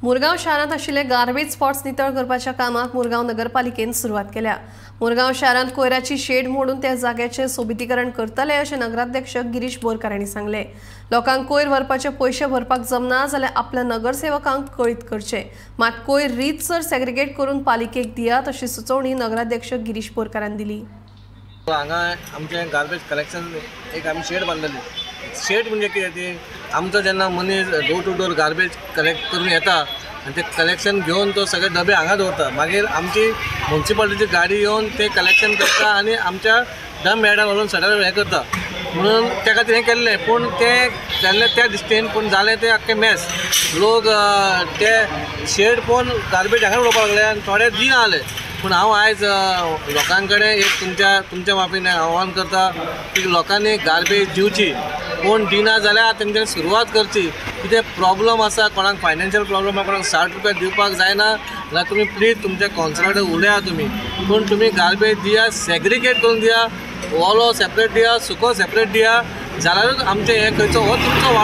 मुरगांव शारांत आशिल्ले garbage spots नितळ करपाच्या कामाक मुरगांव नगरपालिकेन सुरवात केल्या। मुरगांव शारांत कोयराची शेड मोडून त्या जाग्याचे सोबितीकरण करतले अशें नगराध्यक्ष गिरीश बोरकार हांणी सांगले। लोकांक कोयर व्हरपाचे पयशे भरपाक जमना जाल्यार आपल्या नगरसेवकांक कळीत करचे, मात कोयर रीतसर सेग्रिगेट करून पालिकेक दियात अशी सुचोवणी नगराध्यक्ष गिरीश बोरकारान दिली। हांगा आमचे गार्बेज कलेक्शन एक आमी शेड बांदलेली। शेड म्हणजे कितें ती आमचो जेन्ना मनीस door to door garbage collect करून येता आनी ते कलेक्शन घेवन तो सगळे डबे हांगा दवरता, मागीर आमची म्युन्सिपालिटीची गाडी येवन ते कलेक्शन करता आनी आमच्या डंप यार्डार व्हरून सगळें हें करता। म्हणून त्या खातीर हें केल्लें, पूण तें केल्लें त्या दिश्टीन, पूण जालें तें आख्खें मॅस। लोक ते शेड पळोवन गार्बेज हांगा उडोवपाक लागले आनी थोडे दिना जाले। पूण हांव आयज लोकां कडेन एक तुमच्या माफीन आव्हान करता की लोकांनी गार्बेज दिवची, कोण दिना जाल्यार तेंच्यांनी सुरवात करची। कितें प्रॉब्लम आसा, कोणाक फायनान्शियल प्रॉब्लम आसा, कोणाक 60 रुपया दिवपाक जायना जाल्यार तुमी प्लीज तुमच्या कौन्सिलरा कडेन उलया पूण तुमी गार्बेज दिया, सेग्रिगेट करून दिया, ओलो सेपरेट दिया, सुको सेपरेट दिया, जाल्यारूच आमचें हें खंयचो हो तुमचो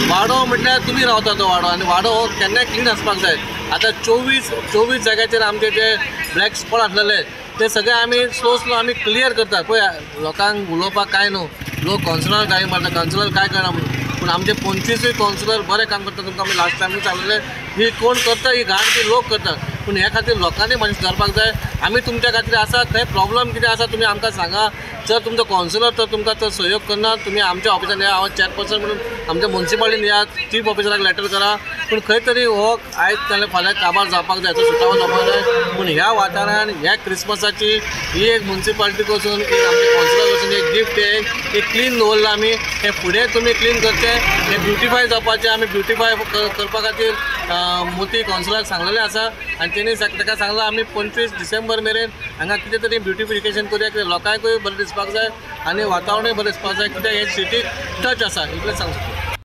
वाडो म्हटल्यार तुमी रावता तो वाडो, आनी वाडो हो केन्नाय क्लीन आसपाक जाय। आतां 24 जाग्याचेर आमचे जे ब्लॅक स्पॉट आसलेले ते सगळे आमी स्लो आमी क्लियर करता। पळय लोकांक उलोवपाक काय न्हू, लोक कौन्सिलर गाळी मारता, कौन्सिलर काय करना म्हणून, पूण आमचे 25 कौन्सिलर बरें काम करता। तुमकां आमी लास्ट टायम सांगलेले ही कोण करता, ही घाण ती लोक करता, पूण ह्या खातीर लोकांनी मातशें धरपाक जाय। आमी तुमच्या खातीर आसा, खंय प्रॉब्लम कितें आसा तुमी आमकां सांगा। जर तुमचो कौन्सिलर तर तुमकां चड सहयोग करना, तुमी आमच्या ऑफिसान या, हांव चॅरपर्सन म्हणून आमच्या म्युन्सिपालिटीन या, चीफ ऑफिसराक लेटर करा, पूण खंय तरी हो आयज नाल्यार फाल्यां काबार जावपाक जाय, तो सुटावो जावपाक जाय। पूण ह्या वाठारान ह्या क्रिसमसाची ही एक म्युन्सिपालिटी वचून एक आमच्या कौन्सिलर वचून एक गिफ्ट एक क्लीन दवरला आमी, हें फुडें तुमी क्लीन करचें, हें ब्युटिफाय जावपाचें। आमी ब्युटिफाय करपा खातीर मोती कौन्सिलराक सांगलेलें आसा आनी तेणी ताका सांगलां आमी 25 डिसेंबर मेरेन हांगा कितें तरी ब्युटिफिकेशन करुया, कित्याक लोकांकूय बरें दिसपाक जाय आनी वातावरणूय बरें दिसपाक जाय, कित्याक हे सिटीक टच आसा, इतलें सांगता।